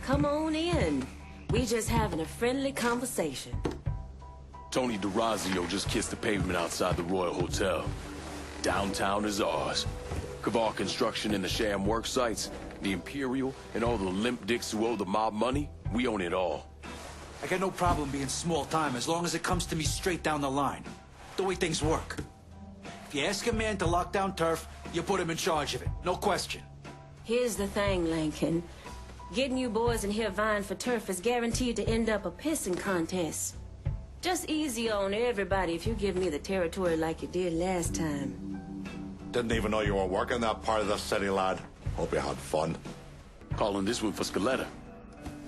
Come on in. We just having a friendly conversation. Tony DeRazio just kissed the pavement outside the Royal Hotel. Downtown is ours. Kavar Construction and the sham work sites, the Imperial, and all the limp dicks who owe the mob money, we own it all. I got no problem being small time as long as it comes to me straight down the line. The way things work. If you ask a man to lock down turf, you put him in charge of it. No question. Here's the thing, Lincoln. Getting you boys in here vying for turf is guaranteed to end up a pissing contest. Just easy on everybody if you give me the territory like you did last time. Didn't even know you were working that part of the city, lad. Hope you had fun. Calling this one for Scaletta.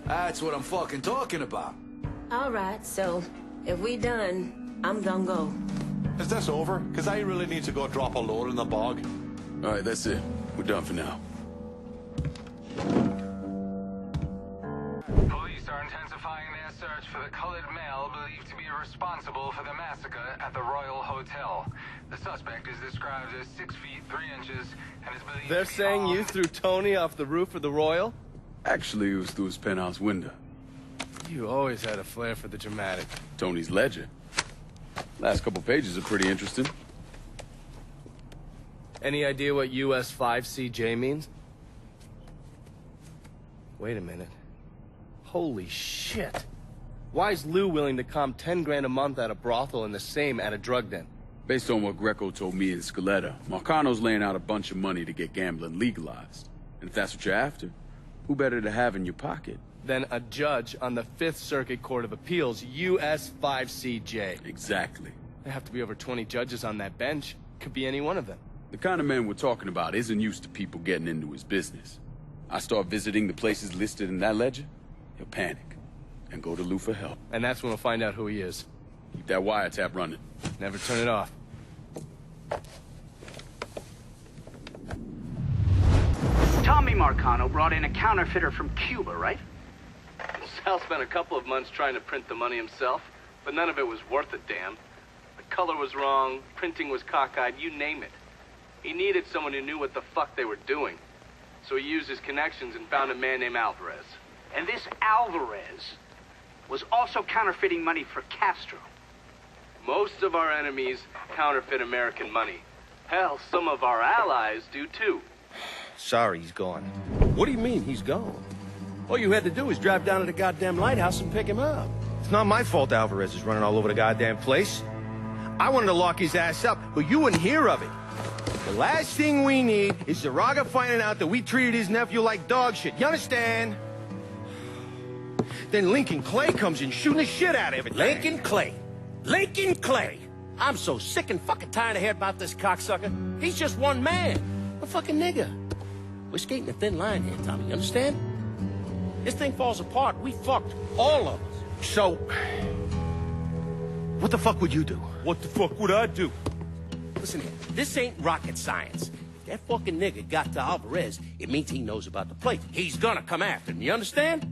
That's what I'm fucking talking about. All right, so if we done, I'm gonna go. Is this over? Because I really need to go drop a load in the bog. All right, that's it. We're done for now. Police are intensifying their search for the colored male believed to be responsible for the massacre at the Royal Hotel. The suspect is described as 6 feet 3 inches and is believed They're to be saying you armed. threw Tony off the roof of the Royal? Actually, it was through his penthouse window. You always had a flair for the dramatic. Tony's ledger. Last couple pages are pretty interesting. Any idea what US 5CJ means? Wait a minute. Holy shit. Why is Lou willing to comp 10 grand a month at a brothel and the same at a drug den? Based on what Greco told me and Scaletta, Marcano's laying out a bunch of money to get gambling legalized. And if that's what you're after, who better to have in your pocket? Then a judge on the 5th Circuit Court of Appeals, US 5CJ. Exactly. There have to be over 20 judges on that bench. Could be any one of them. The kind of man we're talking about isn't used to people getting into his business. I start visiting the places listed in that ledger, he'll panic and go to Lou for help. And that's when we'll find out who he is. Keep that wiretap running. Never turn it off. Tommy Marcano brought in a counterfeiter from Cuba, right? Sal spent a couple of months trying to print the money himself, but none of it was worth a damn. The color was wrong, printing was cockeyed, you name it. He needed someone who knew what the fuck they were doing. So he used his connections and found a man named Alvarez. And this Alvarez was also counterfeiting money for Castro. Most of our enemies counterfeit American money. Hell, some of our allies do too. Sorry, he's gone. What do you mean, he's gone? All you had to do was drive down to the goddamn lighthouse and pick him up. It's not my fault Alvarez is running all over the goddamn place. I wanted to lock his ass up, but you wouldn't hear of it. The last thing we need is Zaraga finding out that we treated his nephew like dog shit. You understand? Then Lincoln Clay comes in shooting the shit out of everything. Lincoln Clay. Lincoln Clay. I'm so sick and fucking tired of hearing about this cocksucker. He's just one man. A fucking nigger. We're skating a thin line here, Tommy. You understand? This thing falls apart. We fucked. All of us. So, what the fuck would you do? What the fuck would I do? Listen here. This ain't rocket science. If that fucking nigger got to Alvarez, it means he knows about the place. He's gonna come after him. You understand?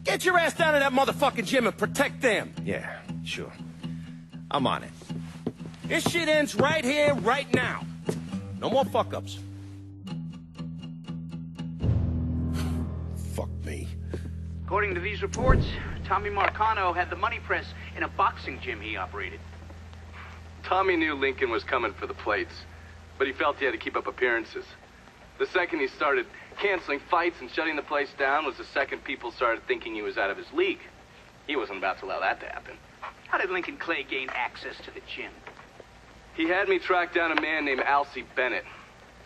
Get your ass down to that motherfucking gym and protect them. Yeah, sure. I'm on it. This shit ends right here, right now. No more fuck-ups. Fuck me. According to these reports, Tommy Marcano had the money press in a boxing gym he operated. Tommy knew Lincoln was coming for the plates, but he felt he had to keep up appearances. The second he started canceling fights and shutting the place down was the second people started thinking he was out of his league. He wasn't about to allow that to happen. How did Lincoln Clay gain access to the gym? He had me track down a man named Alcee Bennett.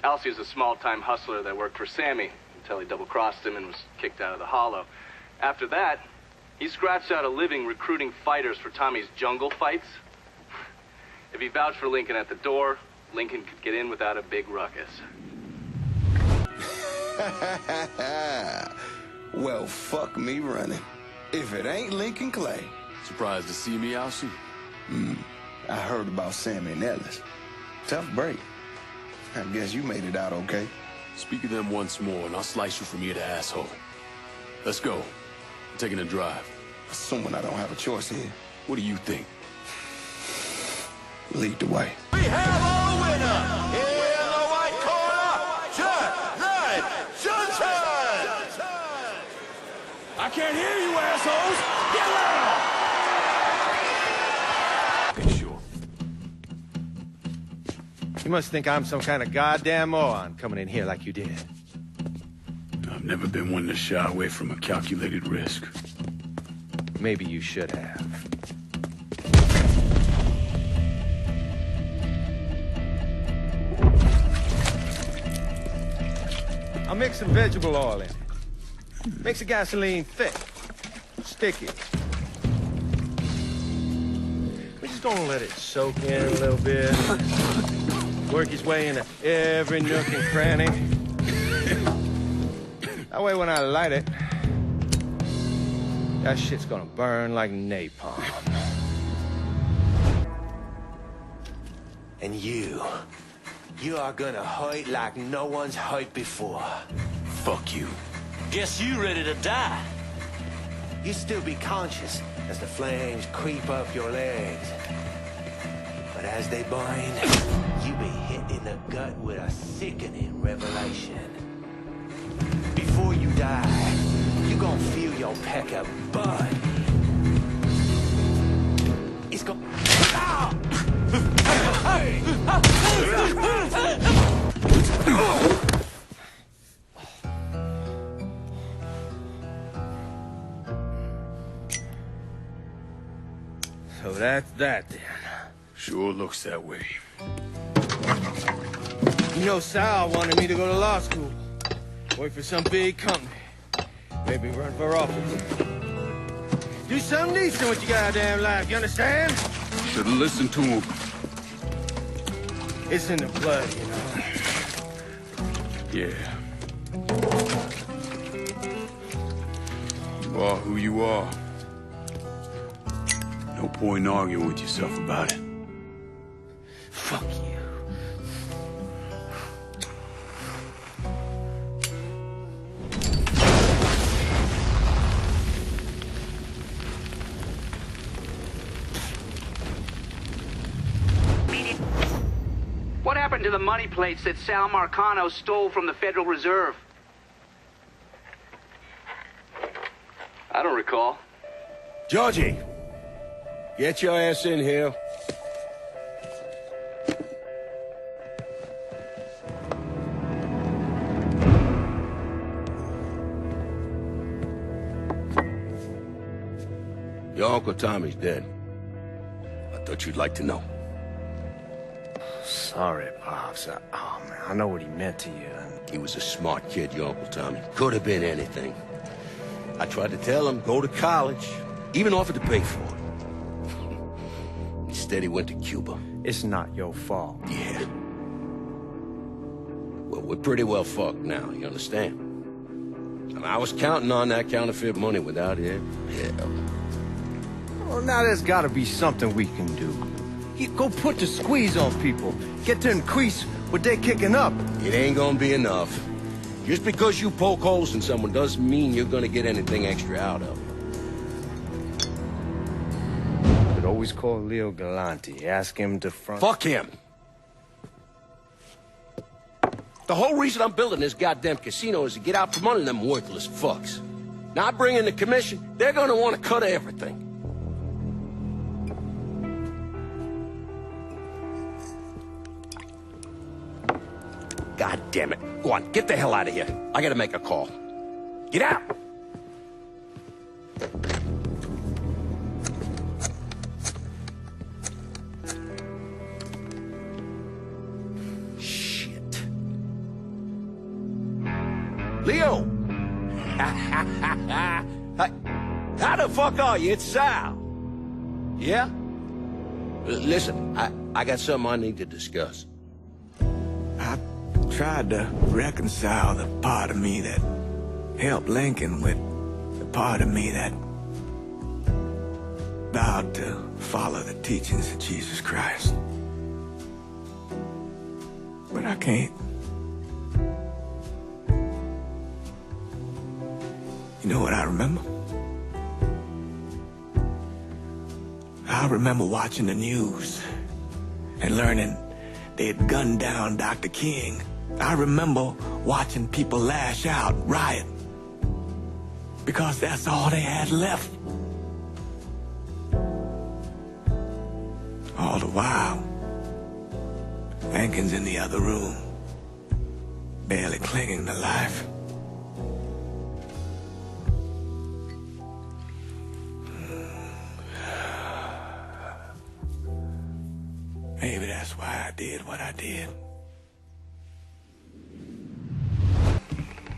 Alcee was a small-time hustler that worked for Sammy until he double-crossed him and was kicked out of the Hollow. After that, he scratched out a living recruiting fighters for Tommy's jungle fights. If he vouched for Lincoln at the door, Lincoln could get in without a big ruckus. Well, fuck me running. If it ain't Lincoln Clay. Surprised to see me, Alcee? I heard about Sammy and Ellis. Tough break. I guess you made it out okay. Speak of them once more, and I'll slice you from ear to asshole. Let's go. I'm taking a drive. Assuming I don't have a choice here. What do you think? Lead the way. We have our winner in the white corner, Jack Knight Johnson! can't hear you, assholes! Get loud! Okay, sure. You must think I'm some kind of goddamn moron coming in here like you did. I've never been one to shy away from a calculated risk. Maybe you should have. I'll mix some vegetable oil in it. Makes the gasoline thick, sticky. We're just gonna let it soak in a little bit. Work its way into every nook and cranny. That way when I light it, that shit's gonna burn like napalm. And you are gonna hurt like no one's hurt before. Fuck you. Guess you ready to die. You still be conscious as the flames creep up your legs. But as they burn, you be hit in the gut with a sickening revelation. Before you die, you gonna feel your peck of blood. It's gonna... Ah! So that's that then. Sure looks that way. You know, Sal wanted me to go to law school. Work for some big company. Maybe run for office. Do something decent with your goddamn life, you understand? Should've listened to him. It's in the blood, you know. Yeah. You are who you are. No point in arguing with yourself about it. Fuck you. What happened to the money plates that Sal Marcano stole from the Federal Reserve? I don't recall. Georgie, get your ass in here. Your Uncle Tommy's dead. I thought you'd like to know. Sorry, Pops. Oh, man, I know what he meant to you. He was a smart kid, your Uncle Tommy. Could have been anything. I tried to tell him, go to college. Even offered to pay for it. Instead, he went to Cuba. It's not your fault. Yeah. Well, we're pretty well fucked now, you understand? I mean, I was counting on that counterfeit money without it. Hell. Well, now there's gotta be something we can do. You go put the squeeze on people. Get to increase what they're kicking up. It ain't gonna be enough. Just because you poke holes in someone doesn't mean you're gonna get anything extra out of them. You could always call Leo Galante. Ask him to front... Fuck him! The whole reason I'm building this goddamn casino is to get out from under them worthless fucks. Now I bring in the commission, they're gonna want to cut everything. God damn it. Go on, get the hell out of here. I gotta make a call. Get out! Shit. Leo! How the fuck are you? It's Sal. Yeah? Listen, I got something I need to discuss. Tried to reconcile the part of me that helped Lincoln with the part of me that vowed to follow the teachings of Jesus Christ. But I can't. You know what I remember? I remember watching the news and learning they had gunned down Dr. King. I remember watching people lash out, riot. Because that's all they had left. All the while, Lincoln's in the other room, barely clinging to life. Maybe that's why I did what I did.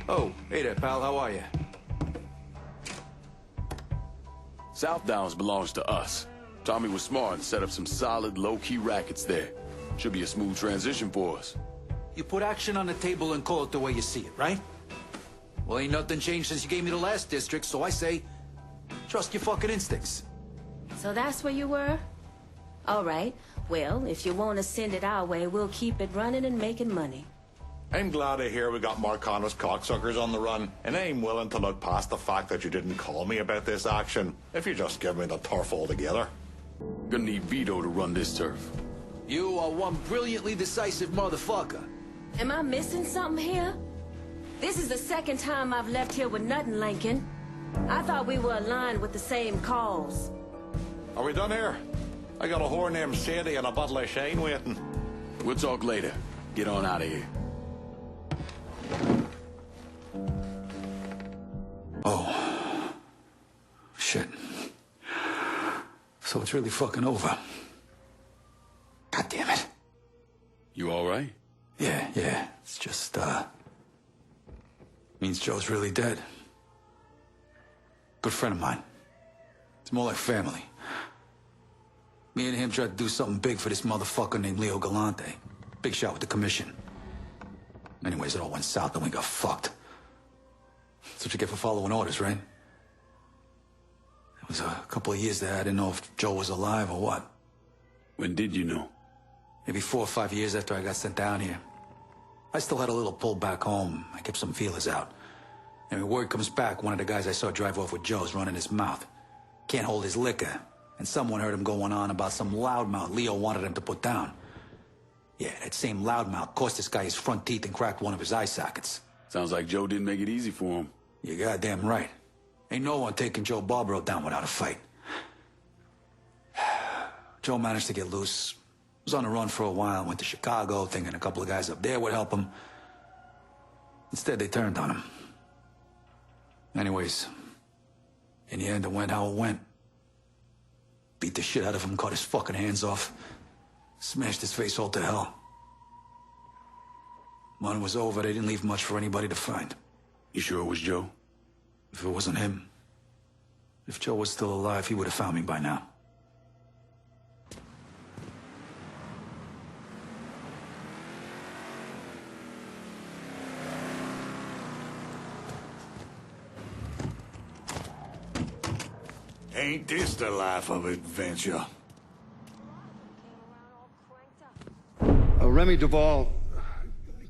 Oh, hey there, pal. How are you? South Downs belongs to us. Tommy was smart and set up some solid, low-key rackets there. Should be a smooth transition for us. You put action on the table and call it the way you see it, right? Well, ain't nothing changed since you gave me the last district, so I say, trust your fucking instincts. So that's where you were? All right. Well, if you want to send it our way, we'll keep it running and making money. I'm glad to hear we got Marcano's cocksuckers on the run, and I'm willing to look past the fact that you didn't call me about this action, if you just give me the turf altogether. Gonna need Vito to run this turf. You are one brilliantly decisive motherfucker. Am I missing something here? This is the second time I've left here with nothing, Lincoln. I thought we were aligned with the same cause. Are we done here? I got a whore named Sadie and a bottle of Shane waiting. We'll talk later. Get on out of here. Oh. Shit. So it's really fucking over. God damn it. You all right? Yeah. It's just, means Joe's really dead. Good friend of mine. It's more like family. Me and him tried to do something big for this motherfucker named Leo Galante. Big shot with the commission. Anyways, it all went south and we got fucked. That's what you get for following orders, right? It was a couple of years there. I didn't know if Joe was alive or what. When did you know? Maybe 4 or 5 years after I got sent down here. I still had a little pull back home. I kept some feelers out. And when word comes back, one of the guys I saw drive off with Joe's running his mouth. Can't hold his liquor. And someone heard him going on about some loudmouth Leo wanted him to put down. Yeah, that same loudmouth cost this guy his front teeth and cracked one of his eye sockets. Sounds like Joe didn't make it easy for him. You're goddamn right. Ain't no one taking Joe Barbaro down without a fight. Joe managed to get loose. Was on the run for a while, went to Chicago, thinking a couple of guys up there would help him. Instead, they turned on him. Anyways, in the end, it went how it went. Beat the shit out of him, cut his fucking hands off. Smashed his face all to hell. When it was over, they didn't leave much for anybody to find. You sure it was Joe? If it wasn't him, if Joe was still alive, he would have found me by now. Ain't this the life of adventure? Remy Duvall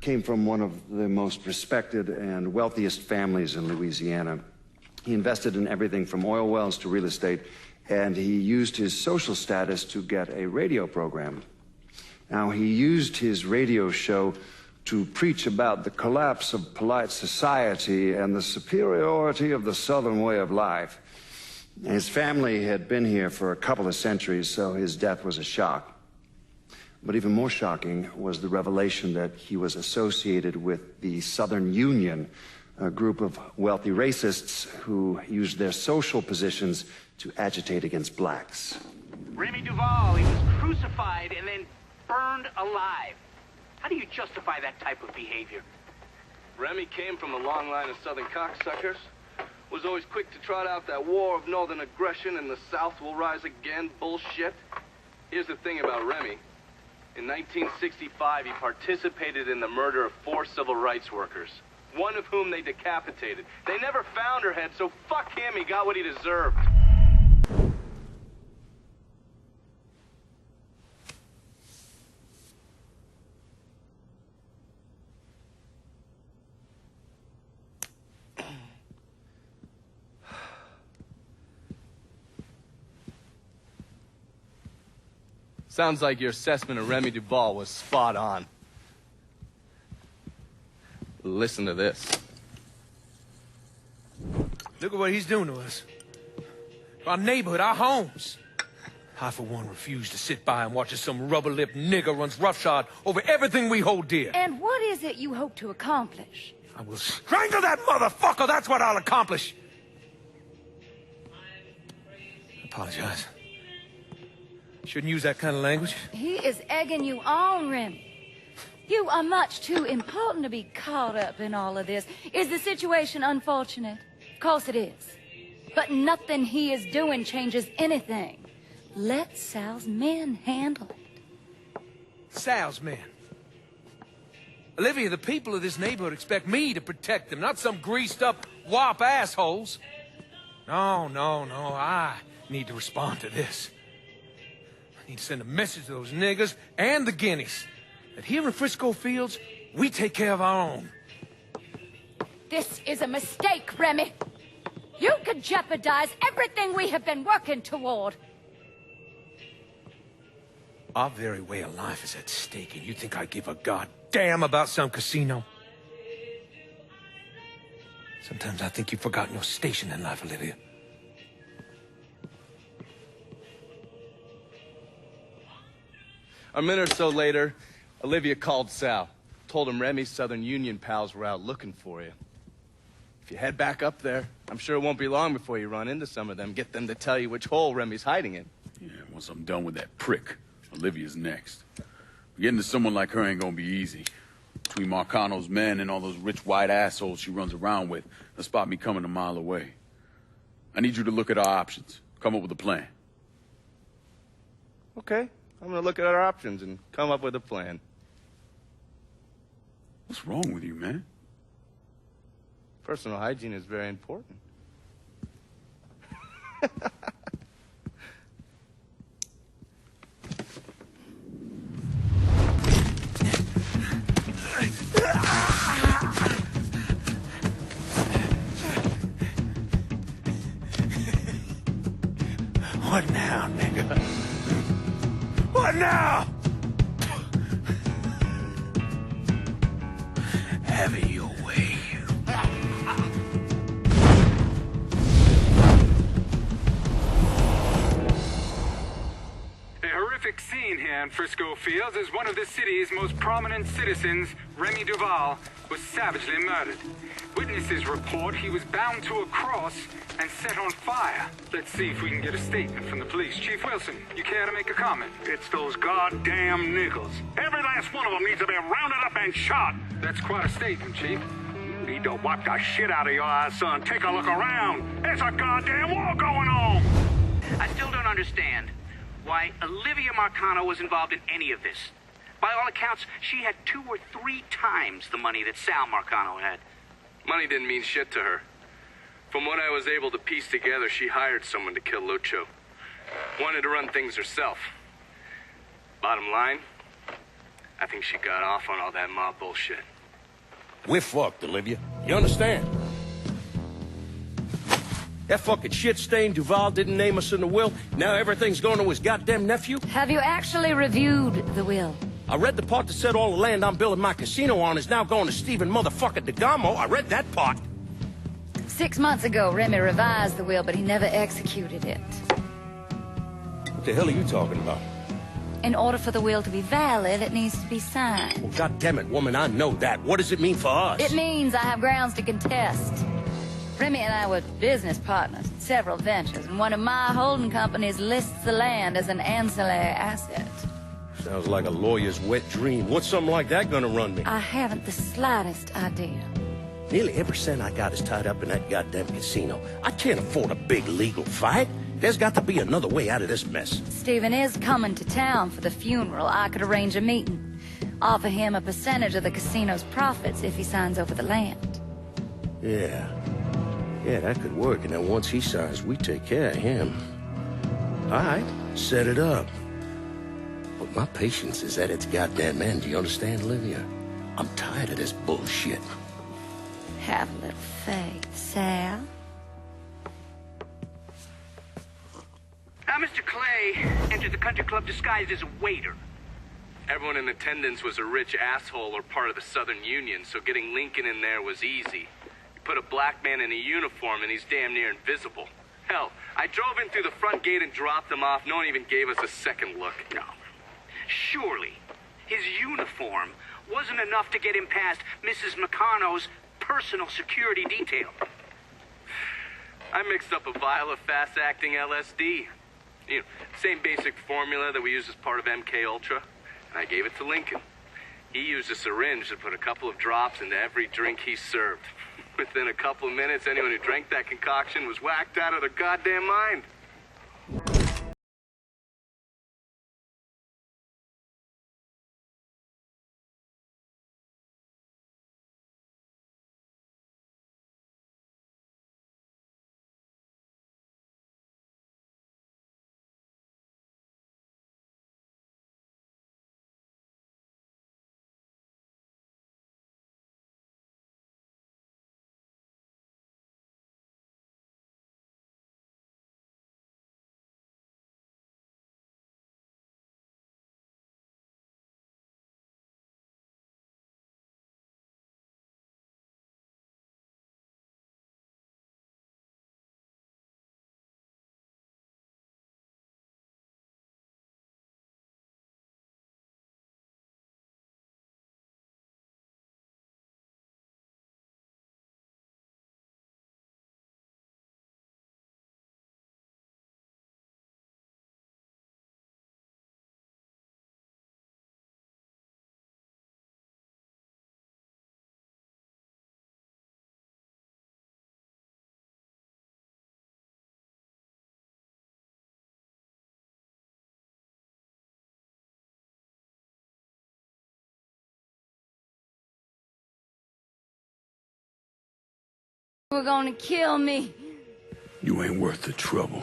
came from one of the most respected and wealthiest families in Louisiana. He invested in everything from oil wells to real estate, and he used his social status to get a radio program. Now, he used his radio show to preach about the collapse of polite society and the superiority of the Southern way of life. His family had been here for a couple of centuries, so his death was a shock. But even more shocking was the revelation that he was associated with the Southern Union, a group of wealthy racists who used their social positions to agitate against blacks. Remy Duvall, he was crucified and then burned alive. How do you justify that type of behavior? Remy came from a long line of Southern cocksuckers. Was always quick to trot out that war of northern aggression and the South will rise again bullshit. Here's the thing about Remy. In 1965, he participated in the murder of 4 civil rights workers, one of whom they decapitated. They never found her head, so fuck him, he got what he deserved. Sounds like your assessment of Remy Duvall was spot on. Listen to this. Look at what he's doing to us. Our neighborhood, our homes. I, for one, refuse to sit by and watch as some rubber-lipped nigger runs roughshod over everything we hold dear. And what is it you hope to accomplish? I will strangle that motherfucker! That's what I'll accomplish! I apologize. Shouldn't use that kind of language. He is egging you on, Remy. You are much too important to be caught up in all of this. Is the situation unfortunate? Of course it is. But nothing he is doing changes anything. Let Sal's men handle it. Sal's men? Olivia, the people of this neighborhood expect me to protect them, not some greased-up wop assholes. No. I need to respond to this. I need to send a message to those niggers and the guineas that here in Frisco Fields, we take care of our own. This is a mistake, Remy. You could jeopardize everything we have been working toward. Our very way of life is at stake, and you think I give a goddamn about some casino? Sometimes I think you've forgotten your station in life, Olivia. A minute or so later, Olivia called Sal. Told him Remy's Southern Union pals were out looking for you. If you head back up there, I'm sure it won't be long before you run into some of them. Get them to tell you which hole Remy's hiding in. Yeah, once I'm done with that prick, Olivia's next. Getting to someone like her ain't gonna be easy. Between Marcano's men and all those rich white assholes she runs around with, they'll spot me coming a mile away. I need you to look at our options. Come up with a plan. Okay, I'm gonna look at our options and come up with a plan. What's wrong with you, man? Personal hygiene is very important. What now, nigga? What now? Have it your way. A horrific scene here in Frisco Fields as one of the city's most prominent citizens, Remy Duval, was savagely murdered. Witnesses report he was bound to a cross and set on fire. Let's see if we can get a statement from the police. Chief Wilson, you care to make a comment? It's those goddamn niggers. Every last one of them needs to be rounded up and shot. That's quite a statement, Chief. You need to wipe the shit out of your eyes, son. Take a look around. There's a goddamn war going on. I still don't understand why Olivia Marcano was involved in any of this. By all accounts, she had 2 or 3 times the money that Sal Marcano had. Money didn't mean shit to her. From what I was able to piece together, she hired someone to kill Lucho. Wanted to run things herself. Bottom line, I think she got off on all that mob bullshit. We're fucked, Olivia. You understand? That fucking shit-stained Duval didn't name us in the will. Now everything's going to his goddamn nephew? Have you actually reviewed the will? I read the part that said all the land I'm building my casino on is now going to Stephen motherfucking DeGamo. I read that part. 6 months ago, Remy revised the will, but he never executed it. What the hell are you talking about? In order for the will to be valid, it needs to be signed. Well, goddammit, woman, I know that. What does it mean for us? It means I have grounds to contest. Remy and I were business partners in several ventures, and one of my holding companies lists the land as an ancillary asset. Sounds like a lawyer's wet dream. What's something like that gonna run me? I haven't the slightest idea. Nearly every cent I got is tied up in that goddamn casino. I can't afford a big legal fight. There's got to be another way out of this mess. Stephen is coming to town for the funeral. I could arrange a meeting. Offer him a percentage of the casino's profits if he signs over the land. Yeah, that could work. And then once he signs, we take care of him. All right, set it up. But my patience is at its goddamn end. Do you understand, Olivia? I'm tired of this bullshit. Have a little faith, Sal. Now, Mr. Clay entered the country club disguised as a waiter. Everyone in attendance was a rich asshole or part of the Southern Union, so getting Lincoln in there was easy. Put a black man in a uniform and he's damn near invisible. Hell, I drove in through the front gate and dropped him off. No one even gave us a second look. No. Surely, his uniform wasn't enough to get him past Mrs. Meccano's personal security detail. I mixed up a vial of fast-acting LSD. You know, same basic formula that we use as part of MK Ultra. And I gave it to Lincoln. He used a syringe to put a couple of drops into every drink he served. Within a couple of minutes, anyone who drank that concoction was whacked out of their goddamn mind. You were gonna kill me. You ain't worth the trouble.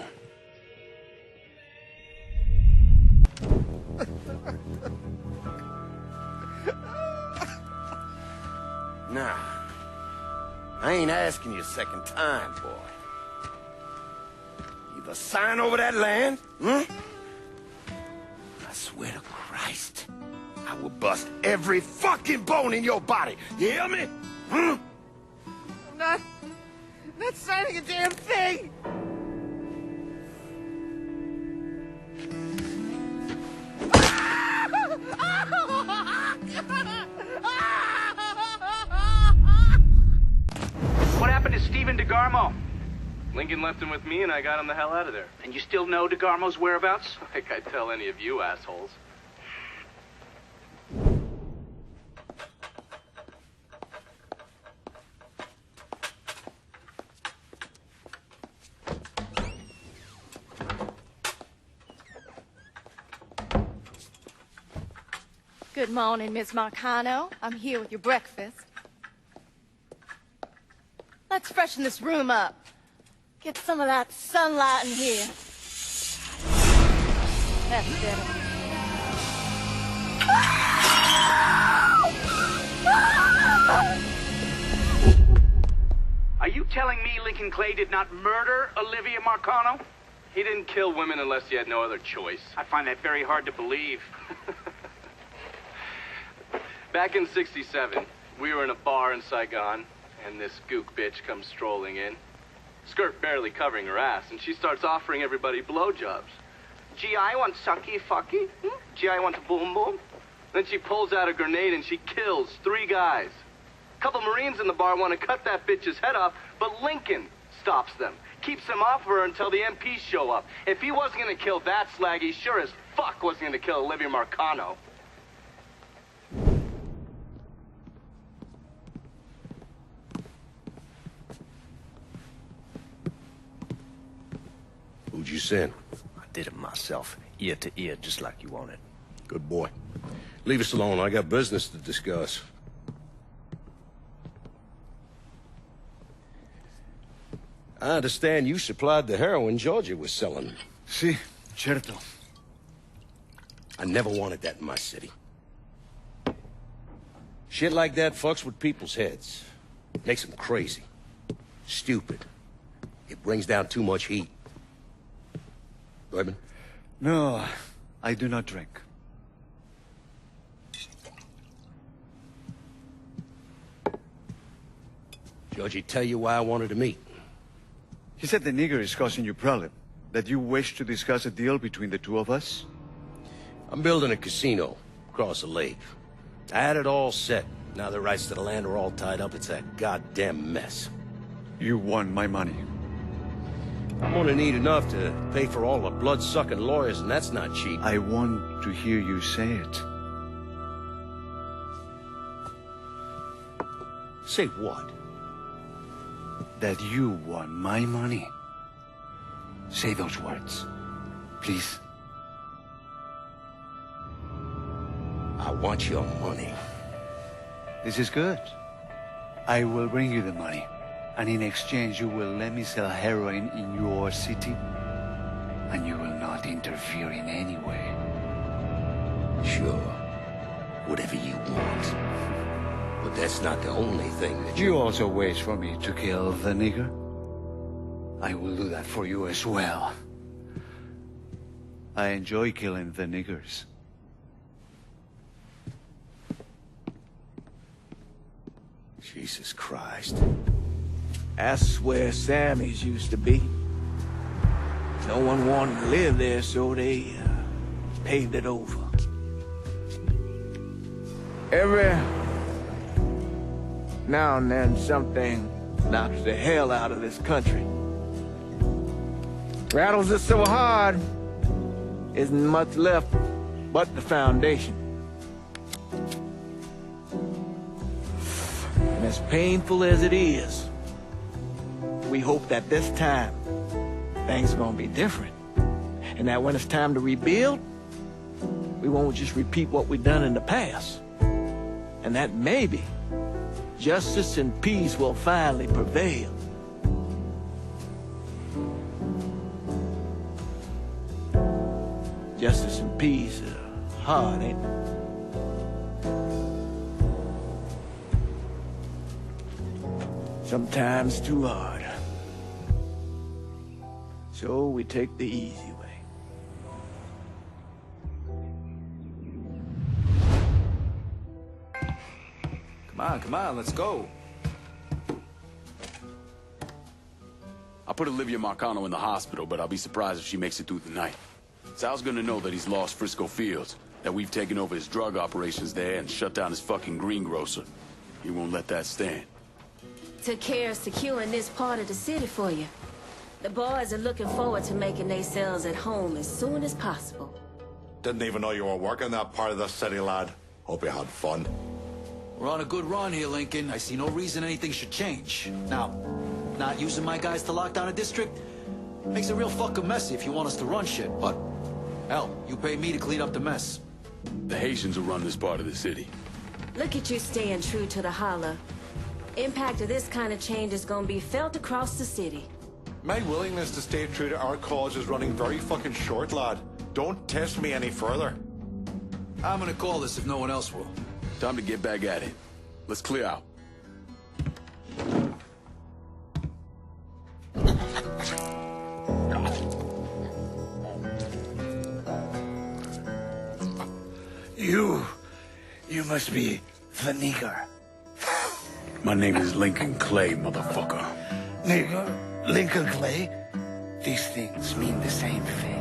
Nah. I ain't asking you a second time, boy. Either sign over that land, I swear to Christ, I will bust every fucking bone in your body. You hear me? I'm not signing a damn thing! What happened to Stephen DeGarmo? Lincoln left him with me and I got him the hell out of there. And you still know DeGarmo's whereabouts? Like I'd tell any of you assholes. Good morning, Miss Marcano. I'm here with your breakfast. Let's freshen this room up. Get some of that sunlight in here. That's better. Are you telling me Lincoln Clay did not murder Olivia Marcano? He didn't kill women unless he had no other choice. I find that very hard to believe. Back in '67, we were in a bar in Saigon, and this gook bitch comes strolling in. Skirt barely covering her ass, and she starts offering everybody blowjobs. Gee, I want sucky fucky. Gee, I want boom boom. Then she pulls out a grenade and she kills 3 guys. A couple Marines in the bar want to cut that bitch's head off, but Lincoln stops them. Keeps them off her until the MPs show up. If he wasn't going to kill that slag, he sure as fuck wasn't going to kill Olivia Marcano. Who'd you send? I did it myself, ear to ear, just like you wanted. Good boy. Leave us alone. I got business to discuss. I understand you supplied the heroin Georgia was selling. Si, certo. I never wanted that in my city. Shit like that fucks with people's heads. Makes them crazy. Stupid. It brings down too much heat. Neumann? No, I do not drink. Georgie tell you why I wanted to meet? He said the nigger is causing you problem. That you wish to discuss a deal between the two of us? I'm building a casino across the lake. I had it all set. Now the rights to the land are all tied up. It's a goddamn mess. You want my money. I'm gonna need enough to pay for all the blood-sucking lawyers, and that's not cheap. I want to hear you say it. Say what? That you want my money. Say those words, please. I want your money. This is good. I will bring you the money. And in exchange, you will let me sell heroin in your city. And you will not interfere in any way. Sure. Whatever you want. But that's not the only thing that you also wish for me to kill the nigger? I will do that for you as well. I enjoy killing the niggers. Jesus Christ. That's where Sammy's used to be. No one wanted to live there, so they paved it over. Every now and then, something knocks the hell out of this country. Rattles it so hard, isn't much left but the foundation. And as painful as it is, we hope that this time, things are gonna be different. And that when it's time to rebuild, we won't just repeat what we've done in the past. And that maybe justice and peace will finally prevail. Justice and peace are hard, ain't it? Sometimes too hard. So we take the easy way. Come on, let's go. I put Olivia Marcano in the hospital, but I'll be surprised if she makes it through the night. Sal's gonna know that he's lost Frisco Fields, that we've taken over his drug operations there and shut down his fucking greengrocer. He won't let that stand. Took care of securing this part of the city for you. The boys are looking forward to making themselves at home as soon as possible. Didn't even know you were working that part of the city, lad. Hope you had fun. We're on a good run here, Lincoln. I see no reason anything should change. Now, not using my guys to lock down a district makes it real fucking messy if you want us to run shit, but hell, you pay me to clean up the mess. The Haitians will run this part of the city. Look at you staying true to the holler. Impact of this kind of change is gonna be felt across the city. My willingness to stay true to our cause is running very fucking short, lad. Don't test me any further. I'm gonna call this if no one else will. Time to get back at it. Let's clear out. You must be the nigger. My name is Lincoln Clay, motherfucker. Nigger? Lincoln Clay? These things mean the same thing.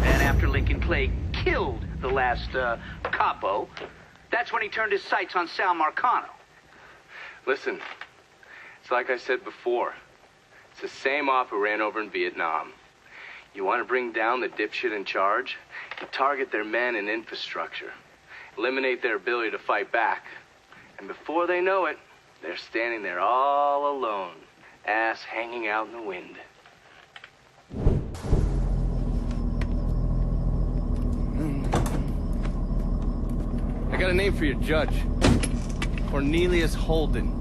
Then after Lincoln Clay killed the last, capo, that's when he turned his sights on Sal Marcano. Listen, it's like I said before. It's the same off who ran over in Vietnam. You want to bring down the dipshit in charge? You target their men and infrastructure. Eliminate their ability to fight back. And before they know it, they're standing there all alone, ass hanging out in the wind. I got a name for your judge. Cornelius Holden.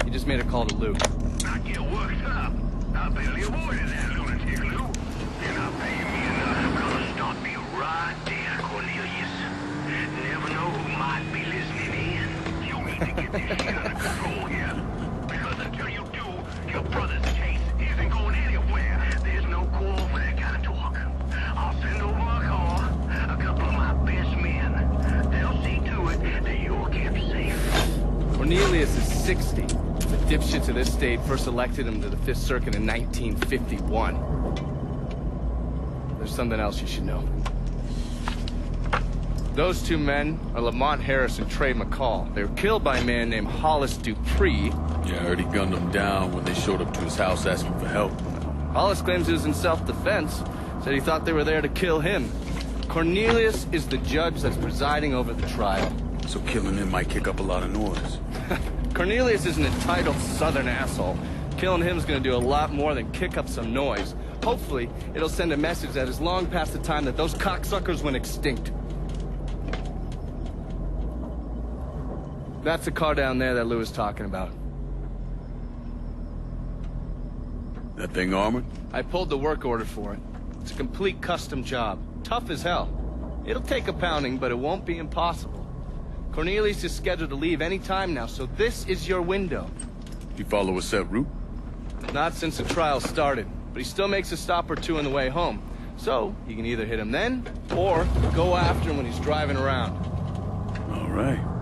He just made a call to Lou. Not get worked up. I barely avoided that lunatic, Lou. And I'll pay me enough. I'm gonna stop you right there, Cornelius. Never know who might be listening in. You need to get this shit under control here. Because until you do, your brother's case isn't going anywhere. There's no call for that kind of talk. I'll send over a car, a couple of my best men. They'll see to it that you're kept safe. Cornelius is 60. The dipshits of this state first elected him to the 5th Circuit in 1951. There's something else you should know. Those two men are Lamont Harris and Trey McCall. They were killed by a man named Hollis Dupree. Yeah, I heard he gunned them down when they showed up to his house asking for help. Hollis claims he was in self-defense. Said he thought they were there to kill him. Cornelius is the judge that's presiding over the trial. So killing him might kick up a lot of noise. Cornelius is an entitled southern asshole. Killing him's gonna do a lot more than kick up some noise. Hopefully, it'll send a message that is long past the time that those cocksuckers went extinct. That's the car down there that Lou was talking about. That thing armored? I pulled the work order for it. It's a complete custom job. Tough as hell. It'll take a pounding, but it won't be impossible. Cornelius is scheduled to leave any time now, so this is your window. You follow a set route? Not since the trial started, but he still makes a stop or two on the way home. So, you can either hit him then, or go after him when he's driving around. All right.